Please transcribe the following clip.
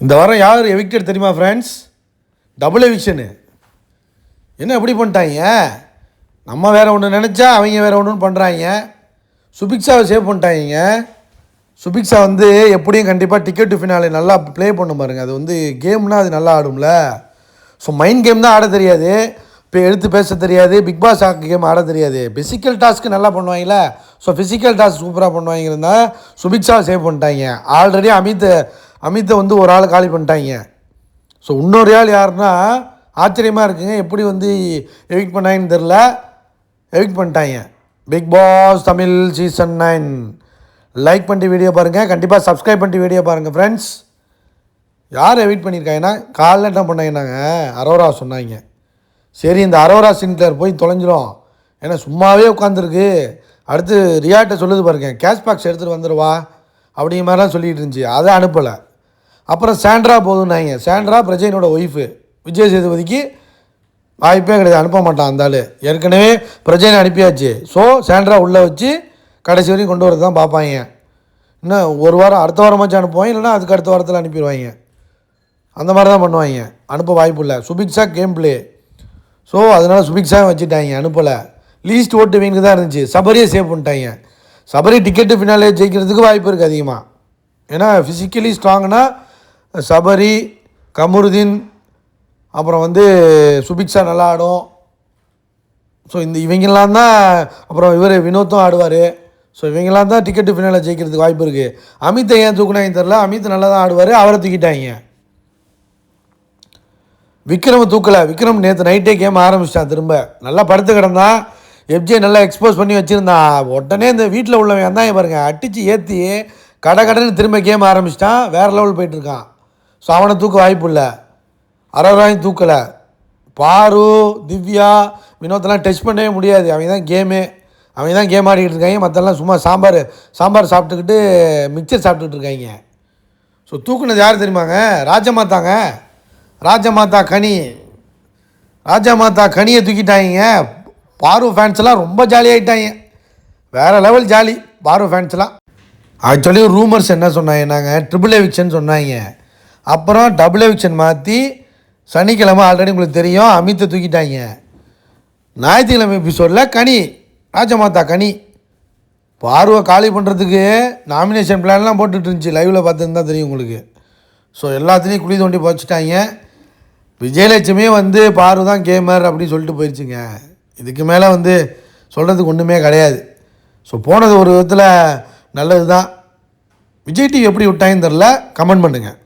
இந்த வாரம் யார் எவிக்டட் தெரியுமா ஃப்ரெண்ட்ஸ்? டபுள் எவிக்ஷனு. என்ன எப்படி பண்ணிட்டாங்க? நம்ம வேறு ஒன்று நினச்சா அவங்க வேறு ஒன்றுன்னு பண்ணுறாங்க. சுபிக்ஷாவை சேவ் பண்ணிட்டாங்க. சுபிக்ஷா வந்து எப்படியும் கண்டிப்பாக டிக்கெட் டு ஃபினாலே நல்லா ப்ளே பண்ண பாருங்கள். அது வந்து கேம்னால் அது நல்லா ஆடும்ல. ஸோ மைண்ட் கேம் தான் ஆட தெரியாது, இப்போ எடுத்து பேச தெரியாது, பிக் பாஸ் கேம் ஆட தெரியாது. ஃபிசிக்கல் டாஸ்க்கு நல்லா பண்ணுவாங்கல்ல. ஸோ ஃபிசிக்கல் டாஸ்க் சூப்பராக பண்ணுவாங்கன்னா சுபிக்ஷாவை சேவ் பண்ணிட்டாங்க. ஆல்ரெடி அமித்தை வந்து ஒரு ஆள் காலி பண்ணிட்டாங்க. ஸோ இன்னொரு ஆள் யாருன்னா ஆச்சரியமாக இருக்குங்க, எப்படி வந்து எவிக்ட் பண்ணாங்கன்னு தெரில, எவிக்ட் பண்ணிட்டாங்க. Bigg Boss Tamil season 9 like பண்ணிட்டு வீடியோ பாருங்கள், கண்டிப்பாக சப்ஸ்கிரைப் பண்ணிட்டு வீடியோ பாருங்கள் ஃப்ரெண்ட்ஸ். யார் எவிக்ட் பண்ணியிருக்காங்கன்னா காலைல என்ன பண்ணாங்கன்னாங்க, அரோரா சொன்னாங்க. சரி இந்த அரோரா சின்க்ளர் போய் தொலைஞ்சிரும், ஏன்னா சும்மாவே உட்காந்துருக்கு. அடுத்து ரியாட்ட சொல்லுது பாருங்க, கேஷ் பாக்ஸ் எடுத்துகிட்டு வந்துடுவா அப்படிங்கிற மாதிரிலாம் சொல்லிகிட்டு இருந்துச்சு. அதை அனுப்பலை. அப்புறம் சாண்ட்ரா போதுன்னாங்க. சாண்ட்ரா பிரஜைனோட ஒய்ஃபு, விஜய் சேதுபதிக்கு வாய்ப்பே கிடையாது, அனுப்ப மாட்டான் அந்த ஆள். ஏற்கனவே பிரஜைனை அனுப்பியாச்சு. ஸோ சாண்ட்ரா உள்ளே வச்சு கடைசி வரைக்கும் கொண்டு வரது தான் பார்ப்பாங்க. இன்னும் ஒரு வாரம் அடுத்த வாரமாச்சும் அனுப்புவாங்க, இல்லைனா அதுக்கு அடுத்த வாரத்தில் அனுப்பிடுவாங்க. அந்த மாதிரி தான் பண்ணுவாங்க. அனுப்ப வாய்ப்பு இல்லை. Subiksha game play. ஸோ அதனால் சுபிக்ஷாவை வச்சுட்டாங்க, அனுப்பலை. லீஸ்ட் ஓட்டு வீணுக்கு தான் இருந்துச்சு. சபரியை சேவ் பண்ணிட்டாங்க. சபரி டிக்கெட்டு ஃபினாலே ஜெயிக்கிறதுக்கு வாய்ப்பு இருக்குது அதிகமாக. ஏன்னா ஃபிசிக்கலி ஸ்ட்ராங்குனா சபரி, கமருதீன், அப்புறம் வந்து சுபிக்ஷா நல்லா ஆடும். ஸோ இவங்கெல்லாம் தான். அப்புறம் இவர் வினோத்தும் ஆடுவார். ஸோ இவங்கெல்லாம் தான் டிக்கெட்டு ஃபினாலே ஜெயிக்கிறதுக்கு வாய்ப்பு இருக்குது. அமித்தை ஏன் தூக்குனாங்க தெரில. அமித் நல்லா தான் ஆடுவார், அவரை தூக்கிட்டாங்க. விக்ரம் தூக்கலை. விக்ரம் நேற்று நைட்டே கேம் ஆரம்பிச்சிட்டான். திரும்ப நல்லா படுத்து கிடந்தான். எஃப்ஜே நல்லா எக்ஸ்போஸ் பண்ணி வச்சுருந்தான். உடனே இந்த வீட்டில் உள்ளவன் தான் பாருங்கள், அடித்து ஏற்றி கடைன்னு திரும்ப கேம் ஆரம்பிச்சிட்டான். வேறு லெவல் போயிட்டுருக்கான். ஸோ அவனை தூக்க வாய்ப்பு இல்லை. அரோராயும் தூக்கலை. பாரு, திவ்யா, வினோத்தெல்லாம் டச் பண்ணவே முடியாது. அவங்க தான் கேம் ஆடிக்கிட்டு இருக்காங்க. மற்றெல்லாம் சும்மா சாம்பார் சாப்பிட்டுக்கிட்டு மிக்சர் சாப்பிட்டுக்கிட்டு இருக்காங்க. ஸோ தூக்குனது யார் தெரியுமாங்க? ராஜமாதா கனியை தூக்கிட்டாங்க. பாரு ஃபேன்ஸ்லாம் ரொம்ப ஜாலியாகிட்டாங்க. வேறு லெவல் ஜாலி பாரு ஃபேன்ஸ்லாம். ஆக்சுவலி ரூமர்ஸ் என்ன சொன்னாங்க, நாங்கள் ட்ரிபிள் எவிக்ஷன் சொன்னாங்க. அப்புறம் டபுள் எவிக்ஷன் மாற்றி சனிக்கிழமை ஆல்ரெடி உங்களுக்கு தெரியும் அமித்தை தூக்கிட்டாங்க. ஞாயிற்றுக்கிழமை எபிசோடில் ராஜமாதா பார்வை காலி பண்ணுறதுக்கு நாமினேஷன் பிளான்லாம் போட்டுட்டு இருந்துச்சு. லைவில் பார்த்துன்னு தெரியும் உங்களுக்கு. ஸோ எல்லாத்துலேயும் குழி தோண்டி போச்சுட்டாங்க. விஜயலட்சுமியே வந்து பாரு தான் கேமர் அப்படின்னு சொல்லிட்டு போயிடுச்சுங்க. இதுக்கு மேலே வந்து சொல்கிறதுக்கு ஒன்றுமே கிடையாது. ஸோ போனது ஒரு விதத்தில் நல்லது தான். விஜய் டிவி எப்படி விட்டாங்கன்னு தெரில, கமெண்ட் பண்ணுங்கள்.